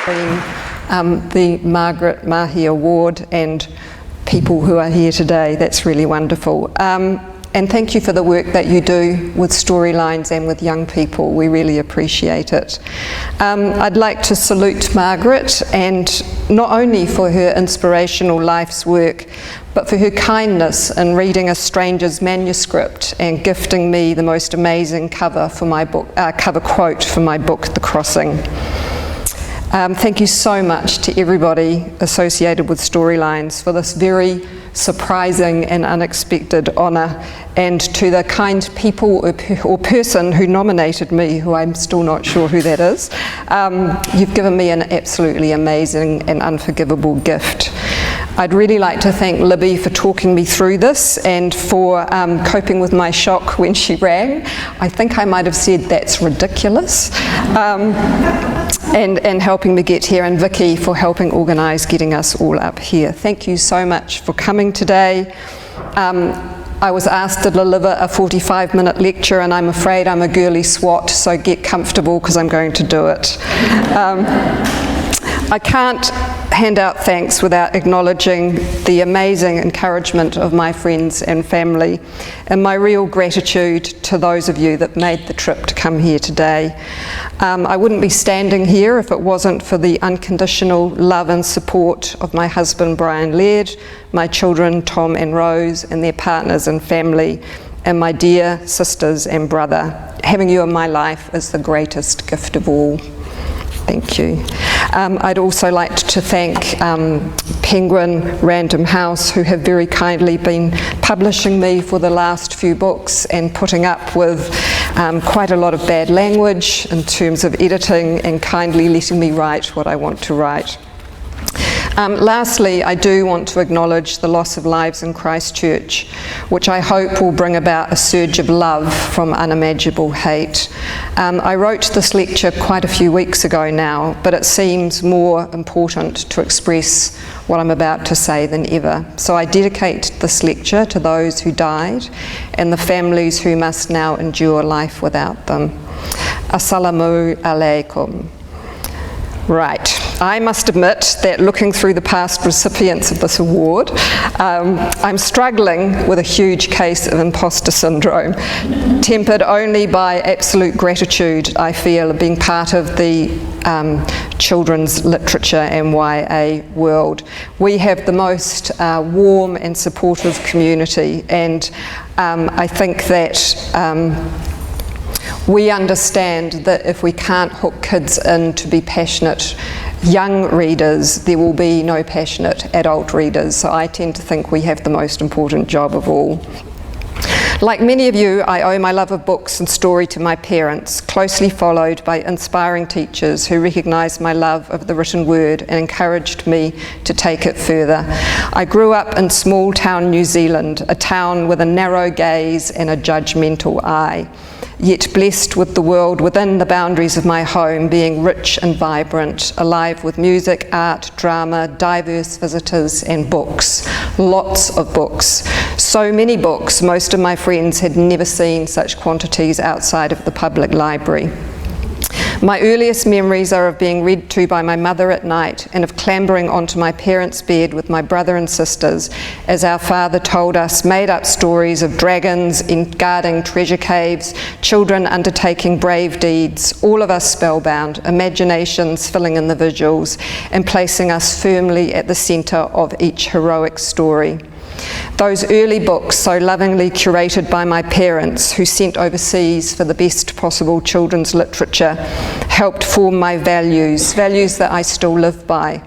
the Margaret Mahy Award and people who are here today. That's really wonderful. And thank you for the work that you do with Storylines and with young people. We really appreciate it. I'd like to salute Margaret, and not only for her inspirational life's work, but for her kindness in reading a stranger's manuscript and gifting me the most amazing cover quote for my book, The Crossing. Thank you so much to everybody associated with Storylines for this very surprising and unexpected honour, and to the kind people or person who nominated me, who I'm still not sure who that is. You've given me an absolutely amazing and unforgivable gift. I'd really like to thank Libby for talking me through this and for coping with my shock when she rang. I think I might have said that's ridiculous, and helping me get here, and Vicky for helping organise getting us all up here. Thank you so much for coming today. I was asked to deliver a 45-minute lecture, and I'm afraid I'm a girly swat, so get comfortable because I'm going to do it. I can't hand out thanks without acknowledging the amazing encouragement of my friends and family, and my real gratitude to those of you that made the trip to come here today. I wouldn't be standing here if it wasn't for the unconditional love and support of my husband Brian Laird, my children Tom and Rose and their partners and family, and my dear sisters and brother. Having you in my life is the greatest gift of all. Thank you. I'd also like to thank Penguin Random House, who have very kindly been publishing me for the last few books and putting up with quite a lot of bad language in terms of editing, and kindly letting me write what I want to write. Lastly, I do want to acknowledge the loss of lives in Christchurch, which I hope will bring about a surge of love from unimaginable hate. I wrote this lecture quite a few weeks ago now, but it seems more important to express what I'm about to say than ever. So I dedicate this lecture to those who died and the families who must now endure life without them. Assalamu alaikum. Right, I must admit that looking through the past recipients of this award, I'm struggling with a huge case of imposter syndrome, tempered only by absolute gratitude, I feel, of being part of the children's literature and YA world. We have the most warm and supportive community, and I think that we understand that if we can't hook kids in to be passionate young readers, there will be no passionate adult readers. So I tend to think we have the most important job of all. Like many of you, I owe my love of books and story to my parents, closely followed by inspiring teachers who recognised my love of the written word and encouraged me to take it further. I grew up in small town New Zealand, a town with a narrow gaze and a judgmental eye, yet blessed with the world within the boundaries of my home being rich and vibrant, alive with music, art, drama, diverse visitors and books. Lots of books. So many books, most of my friends had never seen such quantities outside of the public library. My earliest memories are of being read to by my mother at night and of clambering onto my parents' bed with my brother and sisters as our father told us made-up stories of dragons guarding treasure caves, children undertaking brave deeds, all of us spellbound, imaginations filling in the visuals and placing us firmly at the centre of each heroic story. Those early books, so lovingly curated by my parents, who sent overseas for the best possible children's literature, helped form my values that I still live by.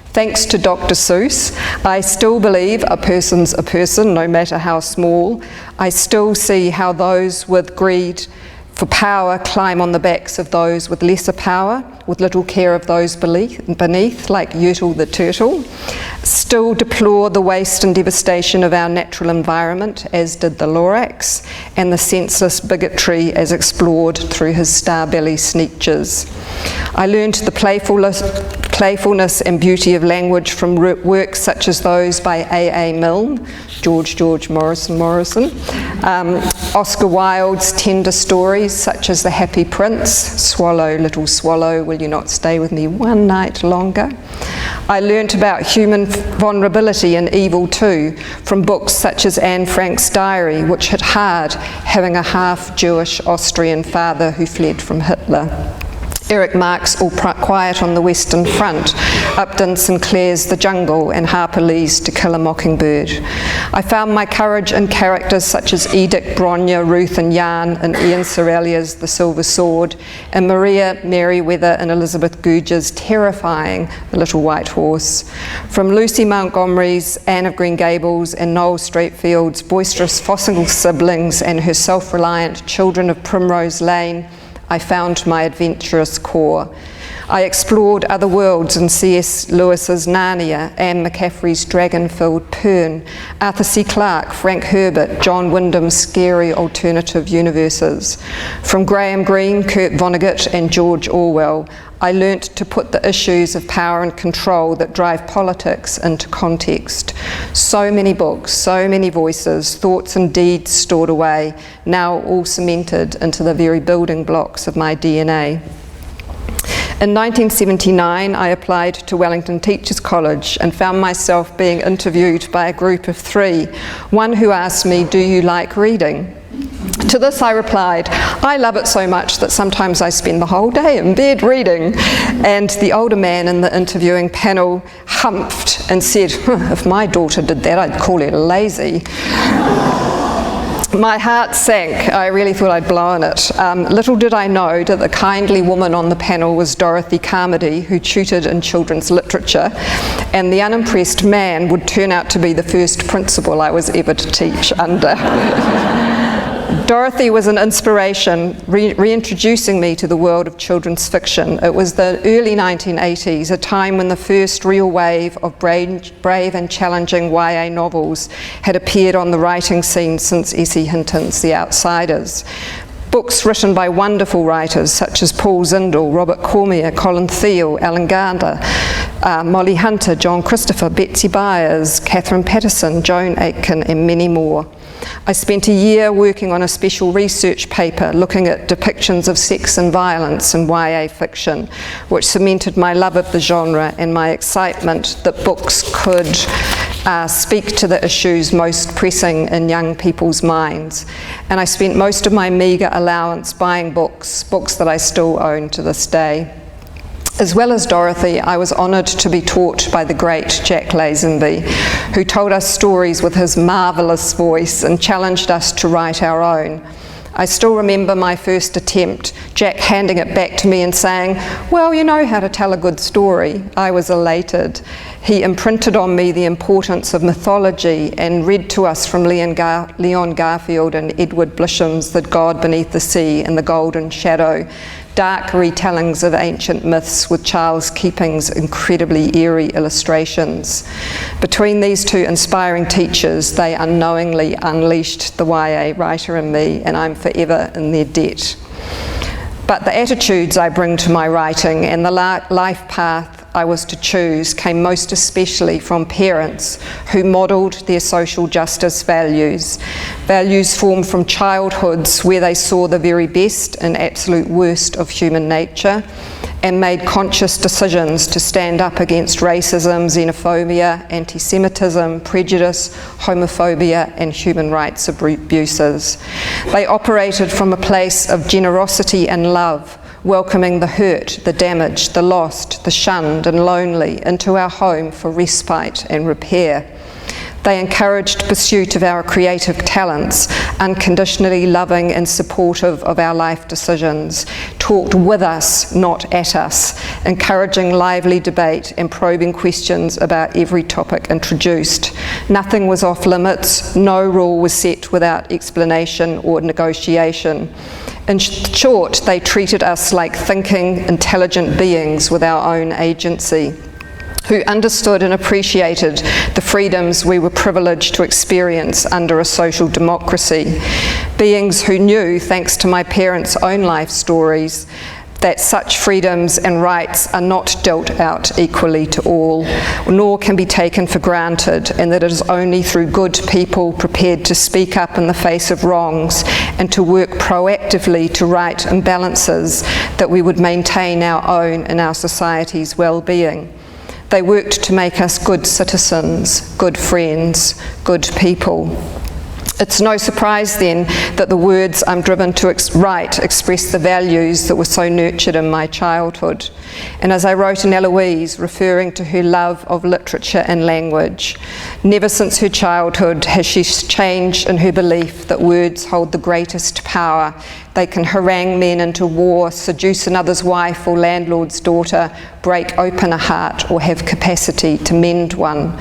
Thanks to Dr. Seuss, I still believe a person's a person, no matter how small. I still see how those with greed for power climb on the backs of those with lesser power, with little care of those beneath, like Yertle the turtle. Still deplore the waste and devastation of our natural environment, as did the Lorax, and the senseless bigotry as explored through his Starbelly Sneetches. I learned the playfulness and beauty of language from works such as those by A.A. Milne, George Morrison, Oscar Wilde's tender stories, such as The Happy Prince, Swallow, Little Swallow, will you not stay with me one night longer? I learnt about human vulnerability and evil too, from books such as Anne Frank's diary, which hit hard, having a half-Jewish Austrian father who fled from Hitler. Eric Mark's All Quiet on the Western Front, Upton Sinclair's The Jungle, and Harper Lee's To Kill a Mockingbird. I found my courage in characters such as Edith, Bronya, Ruth and Jan, and Ian Serralia's The Silver Sword, and Maria Merriweather and Elizabeth Gouge's terrifying The Little White Horse. From Lucy Montgomery's Anne of Green Gables and Noel Streatfeild's boisterous fossil siblings and her self-reliant Children of Primrose Lane, I found my adventurous core. I explored other worlds in C.S. Lewis's Narnia, Anne McCaffrey's Dragon-Filled Pern, Arthur C. Clarke, Frank Herbert, John Wyndham's scary alternative universes. From Graham Greene, Kurt Vonnegut and George Orwell, I learnt to put the issues of power and control that drive politics into context. So many books, so many voices, thoughts and deeds stored away, now all cemented into the very building blocks of my DNA. In 1979, I applied to Wellington Teachers College and found myself being interviewed by a group of three, one who asked me, "Do you like reading?" To this I replied, "I love it so much that sometimes I spend the whole day in bed reading." And the older man in the interviewing panel humphed and said, "If my daughter did that, I'd call her lazy." My heart sank. I really thought I'd blown it. Little did I know that the kindly woman on the panel was Dorothy Carmody, who tutored in children's literature, and the unimpressed man would turn out to be the first principal I was ever to teach under. Dorothy was an inspiration, reintroducing me to the world of children's fiction. It was the early 1980s, a time when the first real wave of brave and challenging YA novels had appeared on the writing scene since S.E. Hinton's The Outsiders. Books written by wonderful writers such as Paul Zindel, Robert Cormier, Colin Thiel, Alan Gardner, Molly Hunter, John Christopher, Betsy Byers, Catherine Patterson, Joan Aitken, and many more. I spent a year working on a special research paper looking at depictions of sex and violence in YA fiction, which cemented my love of the genre and my excitement that books could speak to the issues most pressing in young people's minds. And I spent most of my meagre allowance buying books that I still own to this day. As well as Dorothy, I was honoured to be taught by the great Jack Lazenby, who told us stories with his marvellous voice and challenged us to write our own. I still remember my first attempt, Jack handing it back to me and saying, "Well, you know how to tell a good story." I was elated. He imprinted on me the importance of mythology and read to us from Leon Garfield and Edward Blisham's The God Beneath the Sea and The Golden Shadow, dark retellings of ancient myths with Charles Keeping's incredibly eerie illustrations. Between these two inspiring teachers, they unknowingly unleashed the YA writer in me, and I'm forever in their debt. But the attitudes I bring to my writing and the life path I was to choose came most especially from parents who modelled their social justice values formed from childhoods where they saw the very best and absolute worst of human nature and made conscious decisions to stand up against racism, xenophobia, anti-Semitism, prejudice, homophobia and human rights abuses. They operated from a place of generosity and love, welcoming the hurt, the damaged, the lost, the shunned and lonely into our home for respite and repair. They encouraged pursuit of our creative talents, unconditionally loving and supportive of our life decisions, talked with us, not at us, encouraging lively debate and probing questions about every topic introduced. Nothing was off limits, no rule was set without explanation or negotiation. In short, they treated us like thinking, intelligent beings with our own agency, who understood and appreciated the freedoms we were privileged to experience under a social democracy. Beings who knew, thanks to my parents' own life stories, that such freedoms and rights are not dealt out equally to all, nor can be taken for granted, and that it is only through good people prepared to speak up in the face of wrongs and to work proactively to right imbalances that we would maintain our own and our society's well-being. They worked to make us good citizens, good friends, good people. It's no surprise then that the words I'm driven to write express the values that were so nurtured in my childhood. And as I wrote in Eloise, referring to her love of literature and language, never since her childhood has she changed in her belief that words hold the greatest power. They can harangue men into war, seduce another's wife or landlord's daughter, break open a heart, or have capacity to mend one.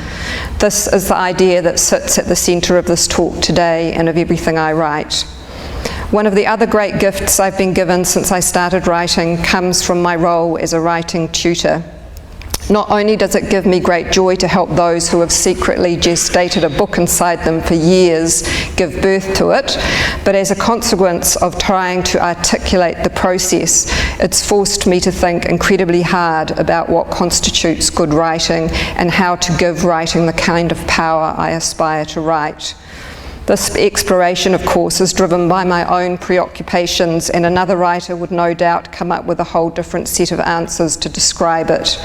This is the idea that sits at the centre of this talk today and of everything I write. One of the other great gifts I've been given since I started writing comes from my role as a writing tutor. Not only does it give me great joy to help those who have secretly gestated a book inside them for years give birth to it, but as a consequence of trying to articulate the process, it's forced me to think incredibly hard about what constitutes good writing and how to give writing the kind of power I aspire to write. This exploration, of course, is driven by my own preoccupations, and another writer would no doubt come up with a whole different set of answers to describe it.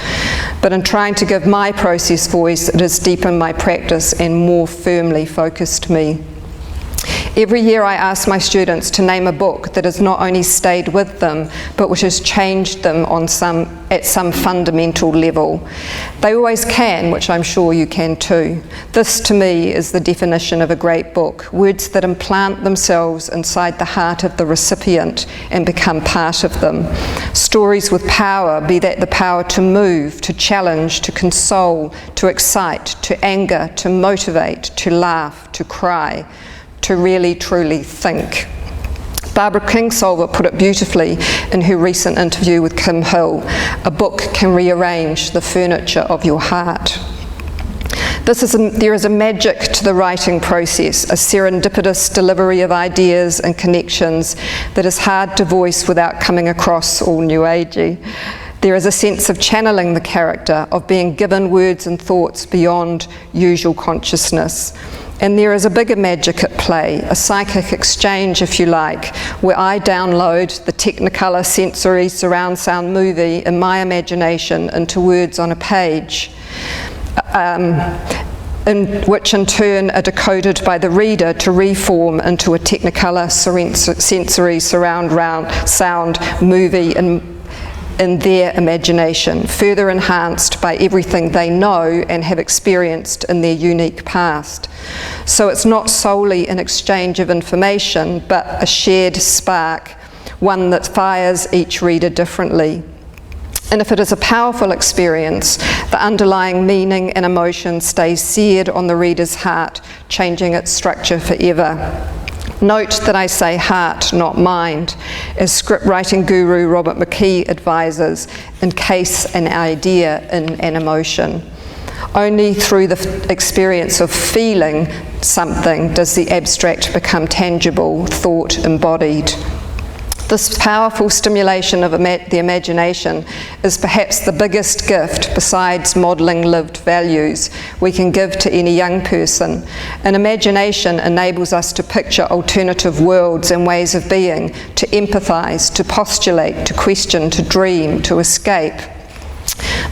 But in trying to give my process voice, it has deepened my practice and more firmly focused me. Every year I ask my students to name a book that has not only stayed with them, but which has changed them at some fundamental level. They always can, which I'm sure you can too. This to me is the definition of a great book, words that implant themselves inside the heart of the recipient and become part of them. Stories with power, be that the power to move, to challenge, to console, to excite, to anger, to motivate, to laugh, to cry, to really truly think. Barbara Kingsolver put it beautifully in her recent interview with Kim Hill: a book can rearrange the furniture of your heart. There is a magic to the writing process, a serendipitous delivery of ideas and connections that is hard to voice without coming across all new agey. There is a sense of channeling the character, of being given words and thoughts beyond usual consciousness. And there is a bigger magic at play, a psychic exchange, if you like, where I download the Technicolor sensory surround sound movie in my imagination into words on a page, which in turn are decoded by the reader to reform into a Technicolor sensory surround sound movie in their imagination, further enhanced by everything they know and have experienced in their unique past. So it's not solely an exchange of information, but a shared spark, one that fires each reader differently. And if it is a powerful experience, the underlying meaning and emotion stays seared on the reader's heart, changing its structure forever. Note that I say heart, not mind, as script writing guru Robert McKee advises, encase an idea in an emotion. Only through the experience of feeling something does the abstract become tangible, thought embodied. This powerful stimulation of the imagination is perhaps the biggest gift, besides modelling lived values, we can give to any young person. An imagination enables us to picture alternative worlds and ways of being, to empathise, to postulate, to question, to dream, to escape.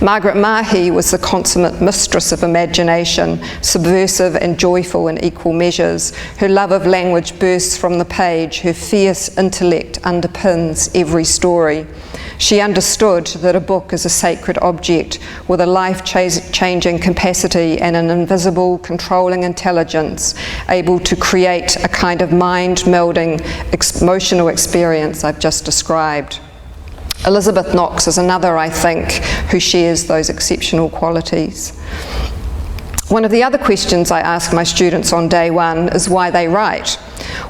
Margaret Mahy was the consummate mistress of imagination, subversive and joyful in equal measures. Her love of language bursts from the page, her fierce intellect underpins every story. She understood that a book is a sacred object with a life-changing capacity and an invisible, controlling intelligence, able to create a kind of mind-melding, emotional experience I've just described. Elizabeth Knox is another, I think, who shares those exceptional qualities. One of the other questions I ask my students on day one is why they write.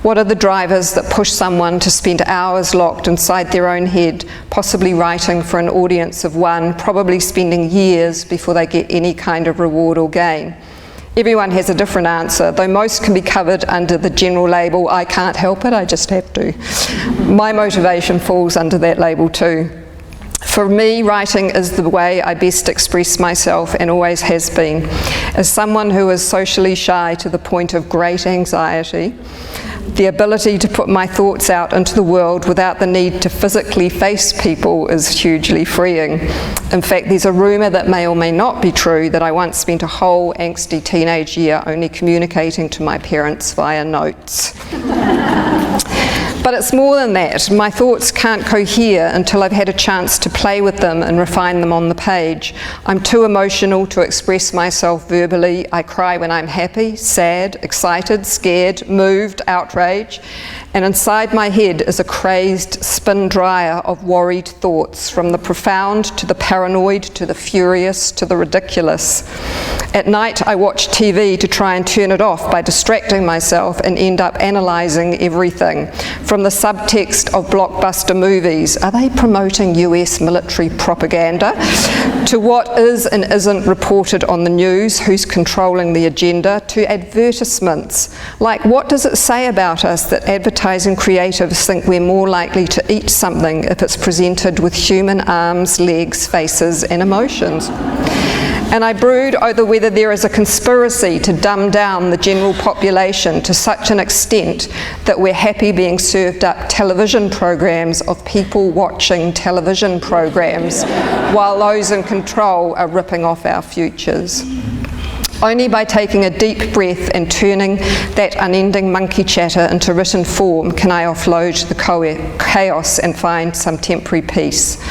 What are the drivers that push someone to spend hours locked inside their own head, possibly writing for an audience of one, probably spending years before they get any kind of reward or gain? Everyone has a different answer, though most can be covered under the general label, I can't help it, I just have to. My motivation falls under that label too. For me, writing is the way I best express myself and always has been. As someone who is socially shy to the point of great anxiety, the ability to put my thoughts out into the world without the need to physically face people is hugely freeing. In fact, there's a rumour that may or may not be true that I once spent a whole angsty teenage year only communicating to my parents via notes. But it's more than that. My thoughts can't cohere until I've had a chance to play with them and refine them on the page. I'm too emotional to express myself verbally. I cry when I'm happy, sad, excited, scared, moved, outraged. And inside my head is a crazed spin dryer of worried thoughts, from the profound to the paranoid to the furious to the ridiculous. At night I watch TV to try and turn it off by distracting myself and end up analysing everything. From the subtext of blockbuster movies, are they promoting US military propaganda? To what is and isn't reported on the news, who's controlling the agenda, to advertisements. Like, what does it say about us that advertising creatives think we're more likely to eat something if it's presented with human arms, legs, faces and emotions? And I brood over whether there is a conspiracy to dumb down the general population to such an extent that we're happy being served up television programs of people watching television programs while those in control are ripping off our futures. Only by taking a deep breath and turning that unending monkey chatter into written form can I offload the chaos and find some temporary peace.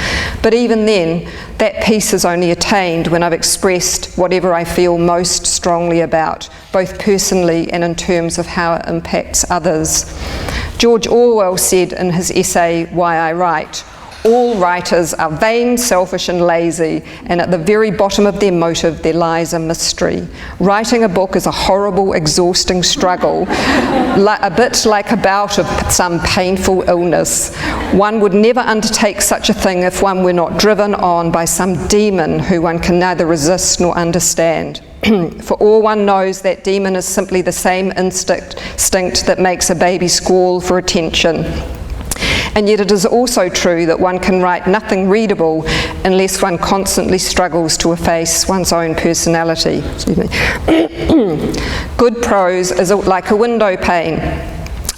But even then, that peace is only attained when I've expressed whatever I feel most strongly about, both personally and in terms of how it impacts others. George Orwell said in his essay, Why I Write, all writers are vain, selfish and lazy, and at the very bottom of their motive there lies a mystery. Writing a book is a horrible, exhausting struggle, a bit like a bout of some painful illness. One would never undertake such a thing if one were not driven on by some demon who one can neither resist nor understand. For all one knows, that demon is simply the same instinct that makes a baby squall for attention. And yet it is also true that one can write nothing readable unless one constantly struggles to efface one's own personality. Good prose is like a window pane.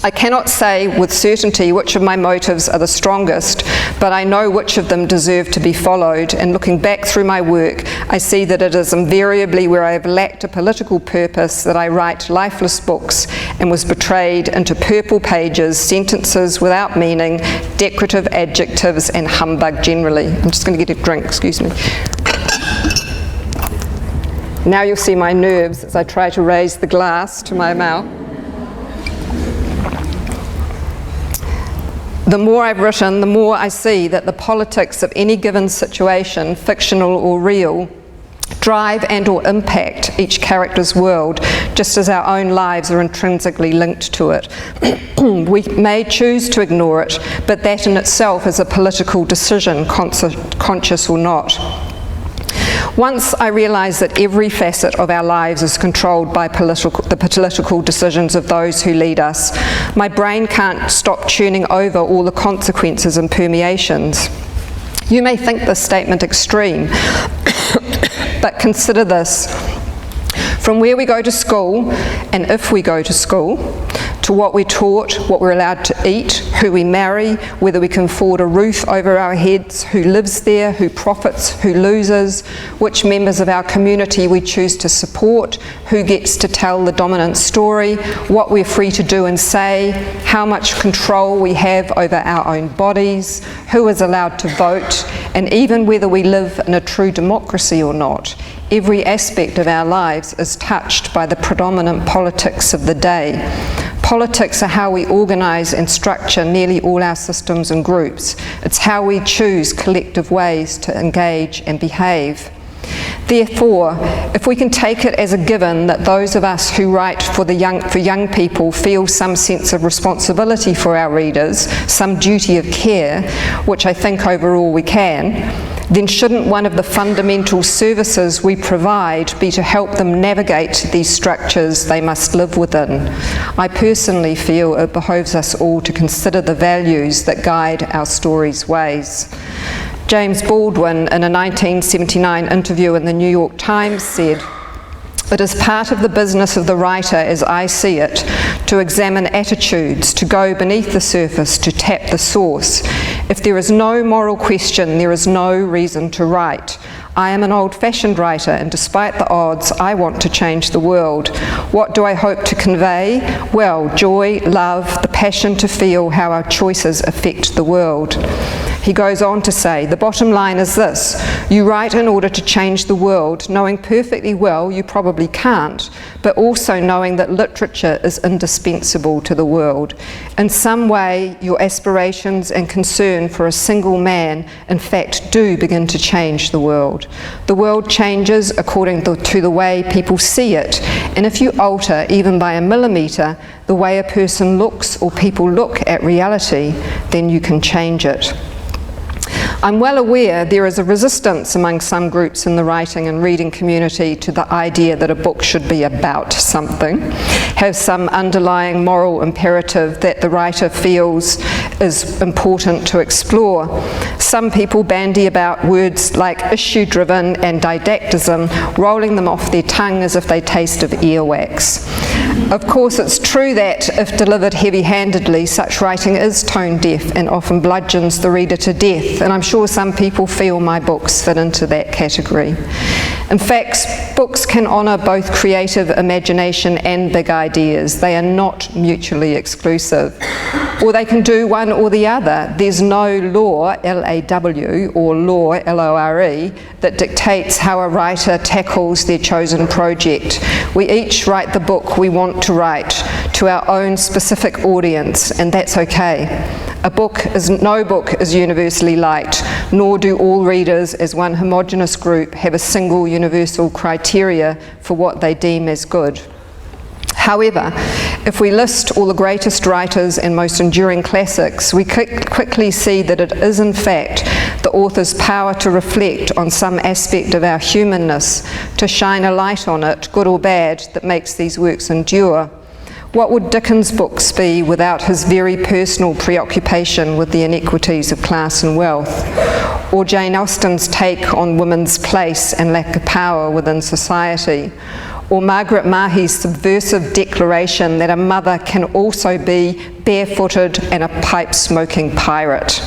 I cannot say with certainty which of my motives are the strongest, but I know which of them deserve to be followed, and looking back through my work, I see that it is invariably where I have lacked a political purpose that I write lifeless books and was betrayed into purple pages, sentences without meaning, decorative adjectives and humbug generally. I'm just going to get a drink, excuse me. Now you'll see my nerves as I try to raise the glass to my mouth. The more I've written, the more I see that the politics of any given situation, fictional or real, drive and or impact each character's world, just as our own lives are intrinsically linked to it. We may choose to ignore it, but that in itself is a political decision, conscious or not. Once I realised that every facet of our lives is controlled by the political decisions of those who lead us, my brain can't stop churning over all the consequences and permeations. You may think this statement extreme, but consider this. From where we go to school, and if we go to school, to what we're taught, what we're allowed to eat, who we marry, whether we can afford a roof over our heads, who lives there, who profits, who loses, which members of our community we choose to support, who gets to tell the dominant story, what we're free to do and say, how much control we have over our own bodies, who is allowed to vote, and even whether we live in a true democracy or not. Every aspect of our lives is touched by the predominant politics of the day. Politics are how we organise and structure nearly all our systems and groups. It's how we choose collective ways to engage and behave. Therefore, if we can take it as a given that those of us who write for young people feel some sense of responsibility for our readers, some duty of care, which I think overall we can, then shouldn't one of the fundamental services we provide be to help them navigate these structures they must live within? I personally feel it behoves us all to consider the values that guide our stories' ways. James Baldwin, in a 1979 interview in the New York Times, said, "It is part of the business of the writer, as I see it, to examine attitudes, to go beneath the surface, to tap the source. If there is no moral question, there is no reason to write. I am an old-fashioned writer, and despite the odds, I want to change the world. What do I hope to convey? Well, joy, love, the passion to feel how our choices affect the world." He goes on to say, "The bottom line is this: you write in order to change the world, knowing perfectly well you probably can't, but also knowing that literature is indispensable to the world. In some way, your aspirations and concern for a single man, in fact, do begin to change the world. The world changes according to the way people see it, and if you alter, even by a millimetre, the way a person looks or people look at reality, then you can change it." I'm well aware there is a resistance among some groups in the writing and reading community to the idea that a book should be about something, have some underlying moral imperative that the writer feels is important to explore. Some people bandy about words like issue-driven and didactism, rolling them off their tongue as if they taste of earwax. Of course, it's true that, if delivered heavy-handedly, such writing is tone-deaf and often bludgeons the reader to death, and I'm sure some people feel my books fit into that category. In fact, books can honour both creative imagination and big ideas. They are not mutually exclusive. Or they can do one or the other. There's no law, L-A-W, or law, L-O-R-E, that dictates how a writer tackles their chosen project. We each write the book we want to write to our own specific audience, and that's okay. No book is universally liked, nor do all readers as one homogenous group have a single universal criteria for what they deem as good. However, if we list all the greatest writers and most enduring classics, we quickly see that it is in fact the author's power to reflect on some aspect of our humanness, to shine a light on it, good or bad, that makes these works endure. What would Dickens' books be without his very personal preoccupation with the inequities of class and wealth? Or Jane Austen's take on women's place and lack of power within society? Or Margaret Mahy's subversive declaration that a mother can also be barefooted and a pipe-smoking pirate?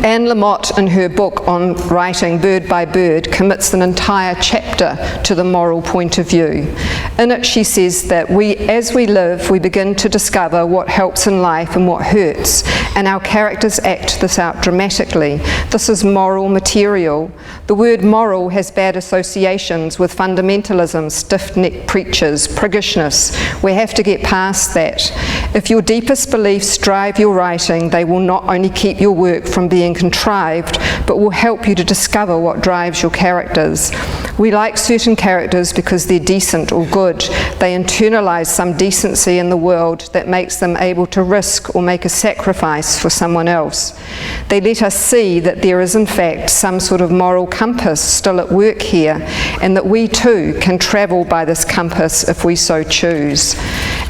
Anne Lamott, in her book on writing Bird by Bird, commits an entire chapter to the moral point of view. In it she says that as we live, we begin to discover what helps in life and what hurts, and our characters act this out dramatically. This is moral material. The word moral has bad associations with fundamentalism, stiff-necked preachers, priggishness. We have to get past that. If your deepest beliefs drive your writing, they will not only keep your work from being contrived, but will help you to discover what drives your characters. We like certain characters because they're decent or good. They internalise some decency in the world that makes them able to risk or make a sacrifice for someone else. They let us see that there is in fact some sort of moral compass still at work here, and that we too can travel by this compass if we so choose.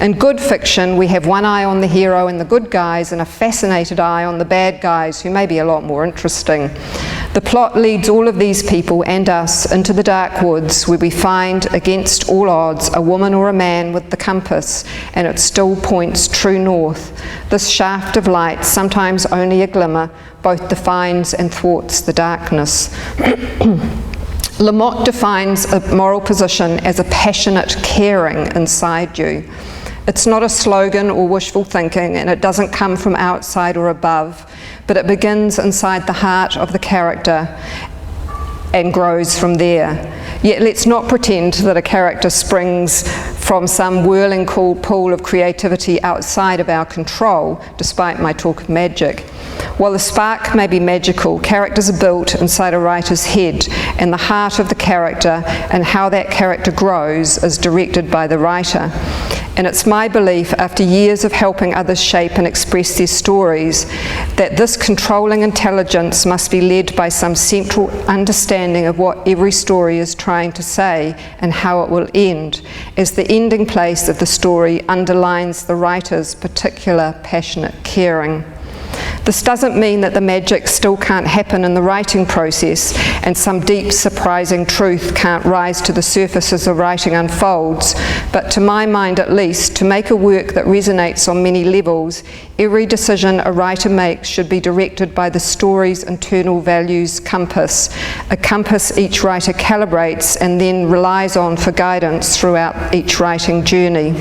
In good fiction, we have one eye on the hero and the good guys and a fascinated eye on the bad guys, who may be a lot more interesting. The plot leads all of these people and us into the dark woods, where we find, against all odds, a woman or a man with the compass, and it still points true north. This shaft of light, sometimes only a glimmer, both defines and thwarts the darkness. Lamott defines a moral position as a passionate caring inside you. It's not a slogan or wishful thinking, and it doesn't come from outside or above, but it begins inside the heart of the character and grows from there. Yet let's not pretend that a character springs from some whirling pool of creativity outside of our control, despite my talk of magic. While the spark may be magical, characters are built inside a writer's head, and the heart of the character and how that character grows is directed by the writer. And it's my belief, after years of helping others shape and express their stories, that this controlling intelligence must be led by some central understanding of what every story is trying to say and how it will end, as the ending place of the story underlines the writer's particular passionate caring. This doesn't mean that the magic still can't happen in the writing process and some deep, surprising truth can't rise to the surface as the writing unfolds, but to my mind at least, to make a work that resonates on many levels, every decision a writer makes should be directed by the story's internal values compass, a compass each writer calibrates and then relies on for guidance throughout each writing journey.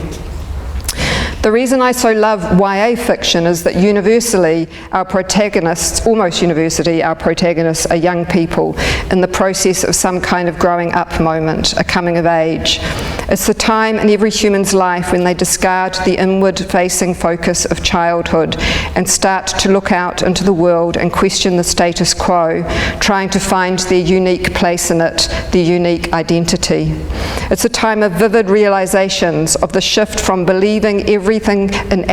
The reason I so love YA fiction is that universally, our protagonists, almost universally, our protagonists are young people in the process of some kind of growing up moment, a coming of age. It's the time in every human's life when they discard the inward-facing focus of childhood and start to look out into the world and question the status quo, trying to find their unique place in it, their unique identity. It's a time of vivid realizations of the shift from believing everything an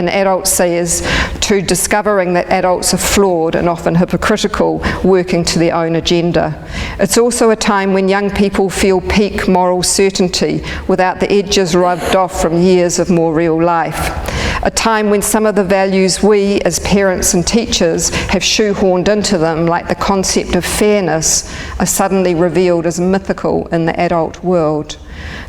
adult says to discovering that adults are flawed and often hypocritical, working to their own agenda. It's also a time when young people feel peak moral certainty without the edges rubbed off from years of more real life. A time when some of the values we as parents and teachers have shoehorned into them, like the concept of fairness, are suddenly revealed as mythical in the adult world.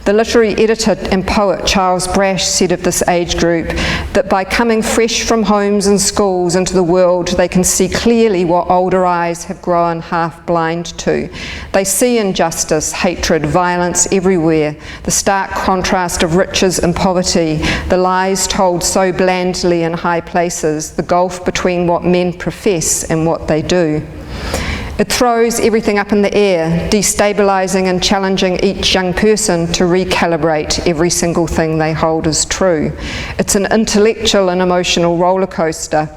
The literary editor and poet Charles Brash said of this age group that by coming fresh from homes and schools into the world, they can see clearly what older eyes have grown half blind to. They see injustice, hatred, violence everywhere, the stark contrast of riches and poverty, the lies told so blandly in high places, the gulf between what men profess and what they do. It throws everything up in the air, destabilising and challenging each young person to recalibrate every single thing they hold as true. It's an intellectual and emotional roller coaster,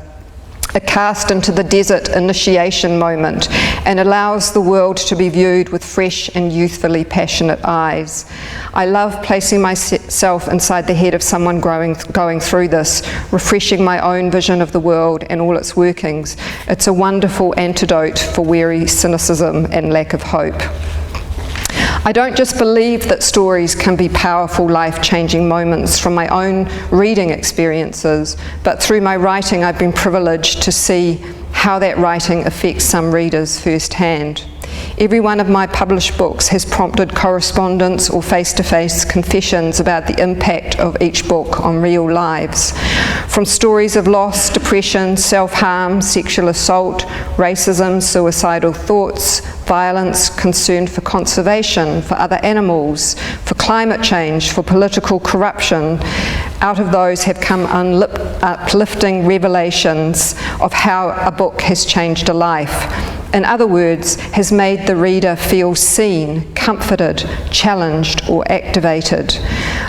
a cast into the desert initiation moment, and allows the world to be viewed with fresh and youthfully passionate eyes. I love placing myself inside the head of someone going through this, refreshing my own vision of the world and all its workings. It's a wonderful antidote for weary cynicism and lack of hope. I don't just believe that stories can be powerful, life-changing moments from my own reading experiences, but through my writing I've been privileged to see how that writing affects some readers firsthand. Every one of my published books has prompted correspondence or face-to-face confessions about the impact of each book on real lives. From stories of loss, depression, self-harm, sexual assault, racism, suicidal thoughts, violence, concern for conservation, for other animals, for climate change, for political corruption, out of those have come uplifting revelations of how a book has changed a life. In other words, has made the reader feel seen, comforted, challenged, or activated.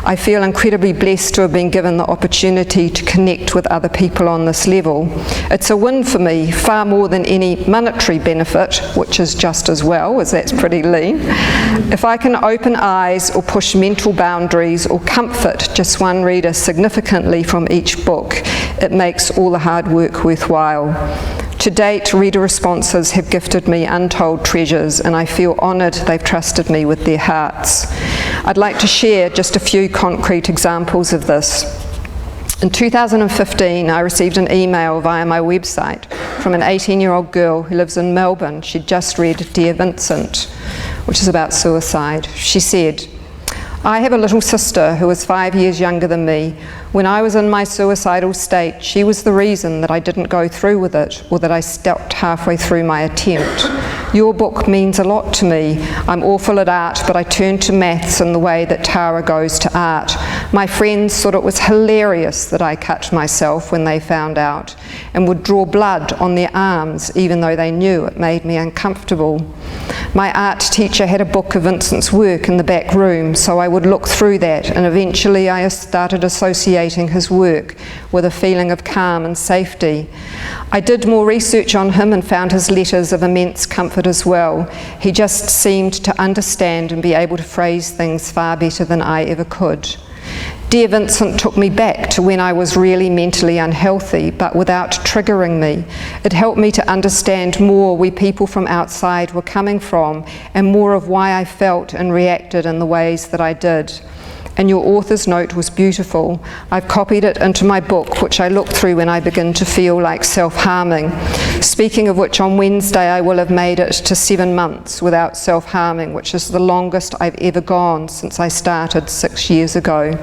I feel incredibly blessed to have been given the opportunity to connect with other people on this level. It's a win for me, far more than any monetary benefit, which is just as well, as that's pretty lean. If I can open eyes or push mental boundaries or comfort just one reader significantly from each book, it makes all the hard work worthwhile. To date, reader responses have gifted me untold treasures, and I feel honoured they've trusted me with their hearts. I'd like to share just a few concrete examples of this. In 2015, I received an email via my website from an 18-year-old girl who lives in Melbourne. She'd just read Dear Vincent, which is about suicide. She said, "I have a little sister who is 5 years younger than me. When I was in my suicidal state, she was the reason that I didn't go through with it or that I stopped halfway through my attempt. Your book means a lot to me. I'm awful at art, but I turn to maths in the way that Tara goes to art. My friends thought it was hilarious that I cut myself when they found out and would draw blood on their arms even though they knew it made me uncomfortable. My art teacher had a book of Vincent's work in the back room, so I would look through that, and eventually I started associating his work with a feeling of calm and safety. I did more research on him and found his letters of immense comfort as well. He just seemed to understand and be able to phrase things far better than I ever could. Dear Vincent took me back to when I was really mentally unhealthy, but without triggering me. It helped me to understand more where people from outside were coming from and more of why I felt and reacted in the ways that I did. and your author's note was beautiful. I've copied it into my book, which I look through when I begin to feel like self-harming. Speaking of which, on Wednesday I will have made it to 7 months without self-harming, which is the longest I've ever gone since I started 6 years ago.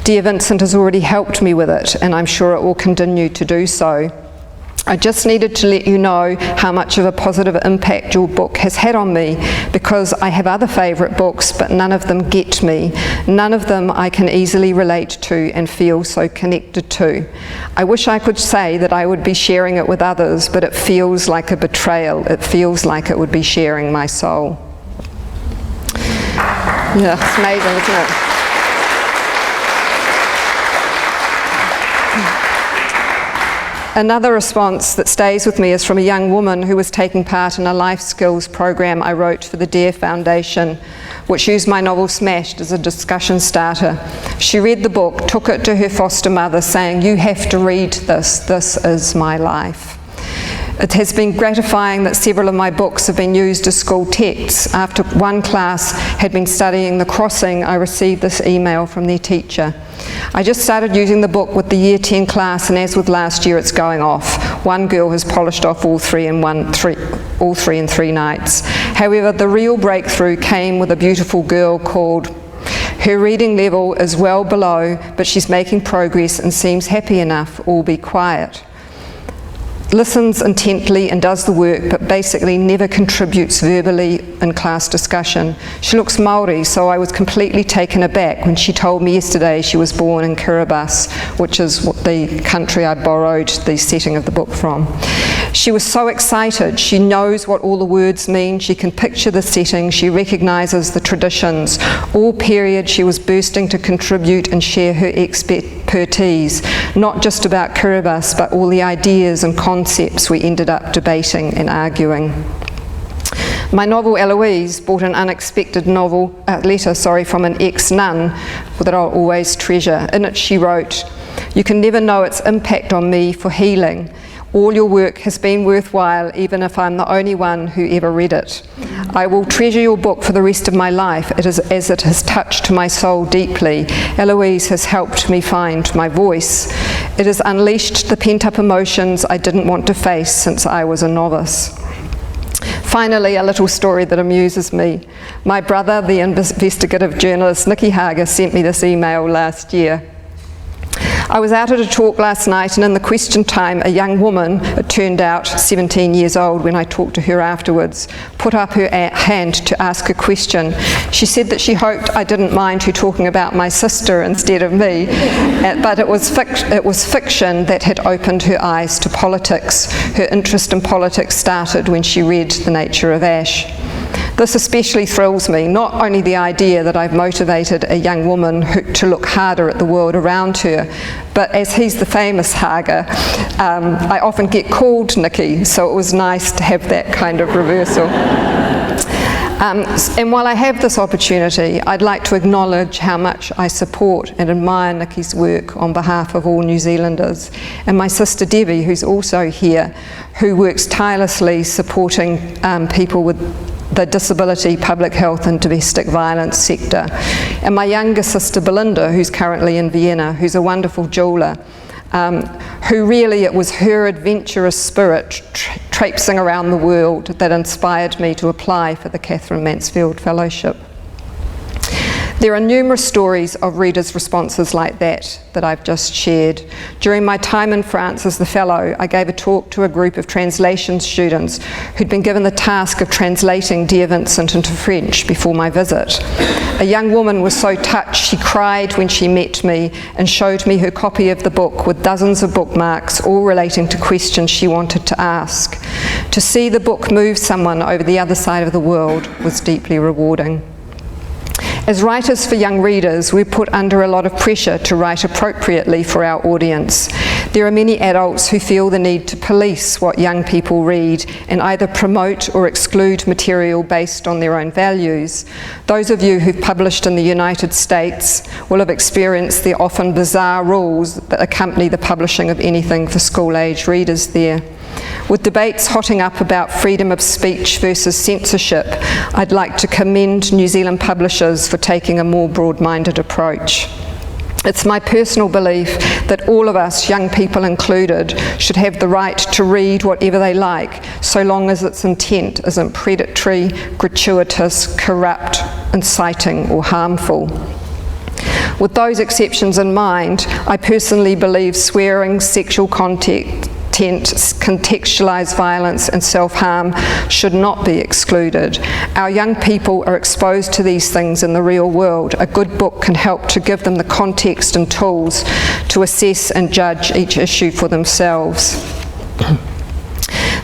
Dear Vincent has already helped me with it, and I'm sure it will continue to do so. I just needed to let you know how much of a positive impact your book has had on me, because I have other favourite books, but none of them get me. None of them I can easily relate to and feel so connected to. I wish I could say that I would be sharing it with others, but it feels like a betrayal. It feels like it would be sharing my soul. Yeah, it's amazing, isn't it? Another response that stays with me is from a young woman who was taking part in a life skills program I wrote for the DARE Foundation, which used my novel Smashed as a discussion starter. She read the book, took it to her foster mother saying, "You have to read this, this is my life." It has been gratifying that several of my books have been used as school texts. After one class had been studying The Crossing, I received this email from their teacher. I just started using the book with the Year 10 class, and as with last year, it's going off. One girl has polished off all three in 3 nights. However, the real breakthrough came with a beautiful girl called. Her reading level is well below, but she's making progress and seems happy enough, all be quiet. Listens intently and does the work, but basically never contributes verbally in class discussion. She looks Māori, so I was completely taken aback when she told me yesterday she was born in Kiribati, which is the country I borrowed the setting of the book from. She was so excited. She knows what all the words mean. She can picture the setting. She recognises the traditions. All period, she was bursting to contribute and share her expertise, not just about Kiribati, but all the ideas and concepts we ended up debating and arguing. My novel Eloise brought an unexpected letter from an ex-nun that I'll always treasure. In it she wrote, "You can never know its impact on me for healing. All your work has been worthwhile, even if I'm the only one who ever read it. I will treasure your book for the rest of my life, as it has touched my soul deeply. Eloise has helped me find my voice. It has unleashed the pent-up emotions I didn't want to face since I was a novice." Finally, a little story that amuses me. My brother, the investigative journalist Nikki Hager, sent me this email last year. "I was out at a talk last night, and in the question time, a young woman, it turned out 17 years old when I talked to her afterwards, put up her hand to ask a question. She said that she hoped I didn't mind her talking about my sister instead of me, but it was fiction that had opened her eyes to politics. Her interest in politics started when she read The Nature of Ash. This especially thrills me, not only the idea that I've motivated a young woman to look harder at the world around her, but as he's the famous Hager, I often get called Nikki, so it was nice to have that kind of reversal. And while I have this opportunity, I'd like to acknowledge how much I support and admire Nikki's work on behalf of all New Zealanders, and my sister Debbie, who's also here, who works tirelessly supporting people with the disability, public health and domestic violence sector. And my younger sister Belinda, who's currently in Vienna, who's a wonderful jeweller, who really, it was her adventurous spirit traipsing around the world that inspired me to apply for the Catherine Mansfield Fellowship. There are numerous stories of readers' responses like that I've just shared. During my time in France as the Fellow, I gave a talk to a group of translation students who'd been given the task of translating Dear Vincent into French before my visit. A young woman was so touched she cried when she met me and showed me her copy of the book with dozens of bookmarks, all relating to questions she wanted to ask. To see the book move someone over the other side of the world was deeply rewarding. As writers for young readers, we're put under a lot of pressure to write appropriately for our audience. There are many adults who feel the need to police what young people read and either promote or exclude material based on their own values. Those of you who've published in the United States will have experienced the often bizarre rules that accompany the publishing of anything for school-age readers there. With debates hotting up about freedom of speech versus censorship, I'd like to commend New Zealand publishers for taking a more broad-minded approach. It's my personal belief that all of us, young people included, should have the right to read whatever they like, so long as its intent isn't predatory, gratuitous, corrupt, inciting, or harmful. With those exceptions in mind, I personally believe swearing, sexual content, contextualised violence and self-harm should not be excluded. Our young people are exposed to these things in the real world. A good book can help to give them the context and tools to assess and judge each issue for themselves.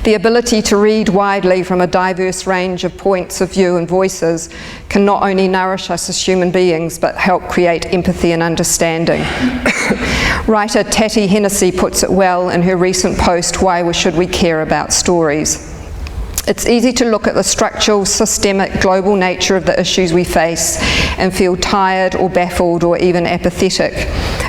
The ability to read widely from a diverse range of points of view and voices can not only nourish us as human beings, but help create empathy and understanding. Writer Tati Hennessy puts it well in her recent post, Why Should We Care About Stories? It's easy to look at the structural, systemic, global nature of the issues we face and feel tired or baffled or even apathetic.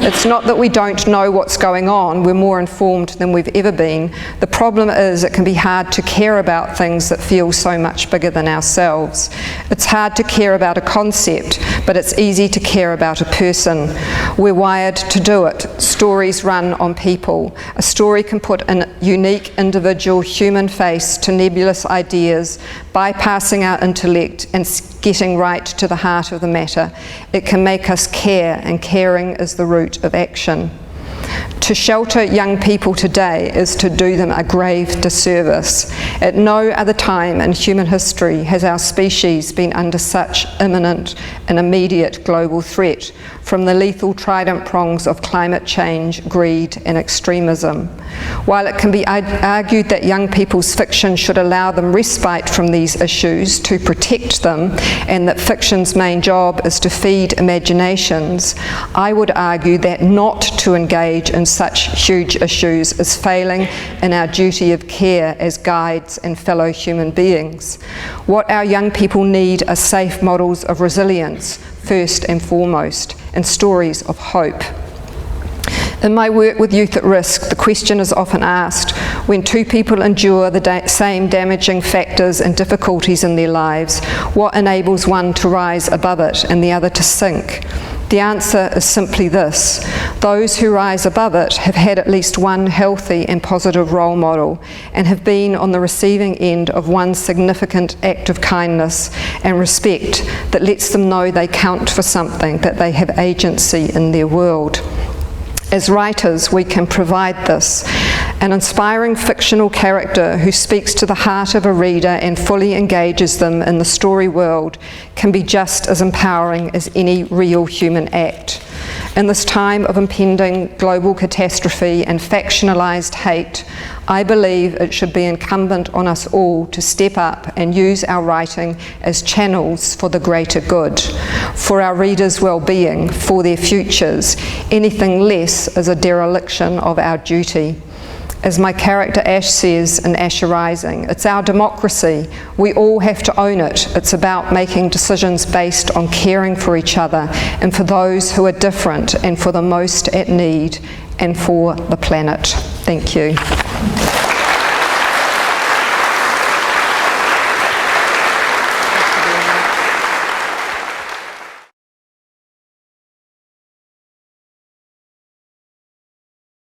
It's not that we don't know what's going on, we're more informed than we've ever been. The problem is it can be hard to care about things that feel so much bigger than ourselves. It's hard to care about a concept, but it's easy to care about a person. We're wired to do it. Stories run on people. A story can put a unique individual human face to nebulous ideas, bypassing our intellect and getting right to the heart of the matter. It can make us care, and caring is the root of action. To shelter young people today is to do them a grave disservice. At no other time in human history has our species been under such imminent and immediate global threat from the lethal trident prongs of climate change, greed, and extremism. While it can be argued that young people's fiction should allow them respite from these issues to protect them, and that fiction's main job is to feed imaginations, I would argue that not to engage in such huge issues is failing in our duty of care as guides and fellow human beings. What our young people need are safe models of resilience, first and foremost, and stories of hope. In my work with youth at risk, the question is often asked, when two people endure the same damaging factors and difficulties in their lives, what enables one to rise above it and the other to sink? The answer is simply this: those who rise above it have had at least one healthy and positive role model and have been on the receiving end of one significant act of kindness and respect that lets them know they count for something, that they have agency in their world. As writers, we can provide this. An inspiring fictional character who speaks to the heart of a reader and fully engages them in the story world can be just as empowering as any real human act. In this time of impending global catastrophe and factionalized hate, I believe it should be incumbent on us all to step up and use our writing as channels for the greater good, for our readers' well-being, for their futures. Anything less is a dereliction of our duty. As my character Ash says in Asher Rising, it's our democracy. We all have to own it. It's about making decisions based on caring for each other and for those who are different and for the most at need and for the planet. Thank you.